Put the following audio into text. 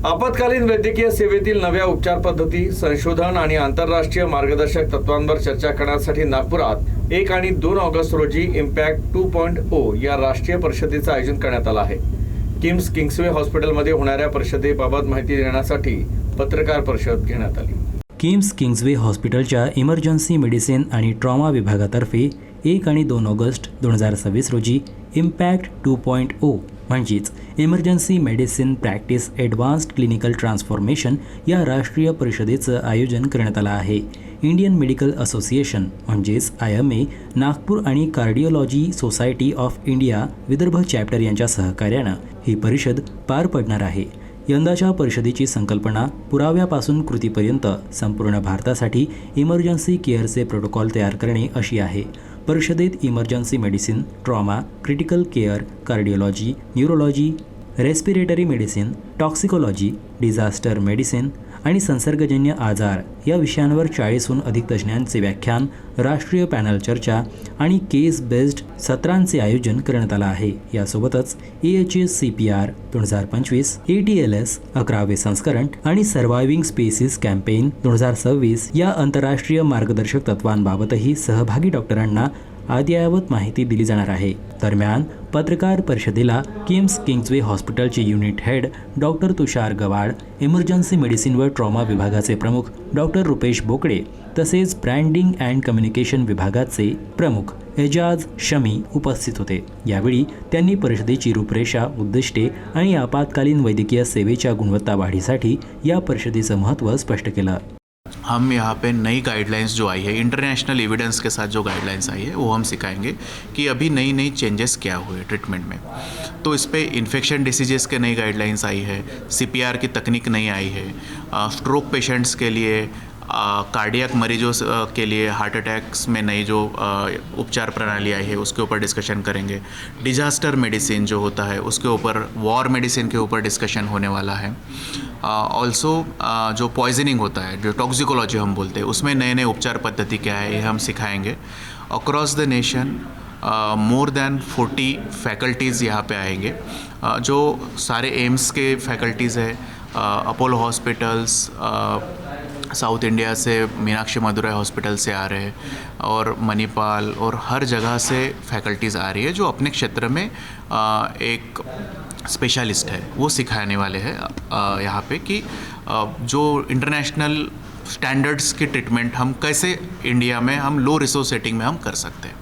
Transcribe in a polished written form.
आपत्कालीन वैद्यकीय सेवेतील नव्या उपचार पद्धती, संशोधन आणि आंतरराष्ट्रीय मार्गदर्शक तत्वांवर चर्चा करण्यासाठी नागपुरात 1 आणि 2 ऑगस्ट रोजी इम्पॅक्ट 2.0 या राष्ट्रीय परिषदेचं आयोजन करण्यात आलं आहे. किंग्सवे हॉस्पिटलमध्ये होणाऱ्या परिषदेबाबत माहिती देण्यासाठी पत्रकार परिषद घेण्यात आली. किंग्सवे हॉस्पिटलच्या इमर्जन्सी मेडिसिन आणि ट्रॉमा विभागातर्फे 1 आणि 2 ऑगस्ट 2026 रोजी इम्पॅक्ट 2.0 म्हणजेच emergency medicine practice advanced clinical transformation या राष्ट्रीय परिषदेचं आयोजन करण्यात आलं आहे. इंडियन मेडिकल असोसिएशन म्हणजेच IMA, नागपूर आणि cardiology society of India Vidarbha chapter यांच्या सहकार्यानं ही परिषद पार पडणार आहे. यंदाच्या परिषदेची संकल्पना पुराव्यापासून कृतीपर्यंत संपूर्ण भारतासाठी इमर्जन्सी केअरचे प्रोटोकॉल तयार करणे अशी आहे. परिषदेत emergency medicine, trauma, critical care, cardiology, neurology, respiratory medicine, toxicology, disaster medicine आणि संसर्गजन्य आजार या विषयांवर 40हून अधिक तज्ज्ञांचे व्याख्यान, राष्ट्रीय पॅनल चर्चा आणि केस बेस्ड सत्रांचे आयोजन करण्यात आलं आहे. यासोबतच AHS CPR 2025, ATLS 11वे संस्करण आणि सर्व्हायव्हिंग स्पेसिस कॅम्पेन 2026 या आंतरराष्ट्रीय मार्गदर्शक तत्वांबाबतही सहभागी डॉक्टरांना अद्ययावत माहिती दिली जाणार आहे. दरम्यान पत्रकार परिषदेला किंग्सवे हॉस्पिटलचे युनिट हेड डॉक्टर तुषार गवाड, इमर्जन्सी मेडिसिन व ट्रॉमा विभागाचे प्रमुख डॉक्टर रुपेश बोकडे तसेच ब्रँडिंग अँड कम्युनिकेशन विभागाचे प्रमुख एजाज शमी उपस्थित होते. यावेळी त्यांनी परिषदेची रूपरेषा, उद्दिष्टे आणि आपत्कालीन वैद्यकीय सेवेच्या गुणवत्ता वाढीसाठी या परिषदेचं महत्त्व स्पष्ट केलं. हम यहाँ पे नई गाइडलाइंस जो आई है, इंटरनेशनल एविडेंस के साथ जो गाइडलाइंस आई है वो हम सिखाएंगे कि अभी नई चेंजेस क्या हुए ट्रीटमेंट में. तो इस पे इन्फेक्शन डिसीजेस के नई गाइडलाइंस आई है, CPR की तकनीक नई आई है, स्ट्रोक पेशेंट्स के लिए, कार्डियक मरीजों के लिए हार्ट अटैक्स में नई जो उपचार प्रणाली आई है उसके ऊपर डिस्कशन करेंगे. डिजास्टर मेडिसिन जो होता है उसके ऊपर, वॉर मेडिसिन के ऊपर डिस्कशन होने वाला है. ऑल्सो जो पॉइजनिंग होता है, जो टॉक्सिकोलॉजी हम बोलते हैं, उसमें नए उपचार पद्धति क्या है ये हम सिखाएंगे. Across the nation more than 40 faculties यहाँ पे आएंगे. जो सारे एम्स के फैकल्टीज़ है, अपोलो हॉस्पिटल्स, साउथ इंडिया से मीनाक्षी मदुराई हॉस्पिटल से आ रहे हैं और मणिपाल और हर जगह से फैकल्टीज़ आ रही है जो अपने क्षेत्र में एक स्पेशलिस्ट है वो सिखाने वाले हैं यहाँ पे कि जो इंटरनेशनल स्टैंडर्ड्स की ट्रीटमेंट हम कैसे इंडिया में हम लो रिसोर्स सेटिंग में हम कर सकते हैं.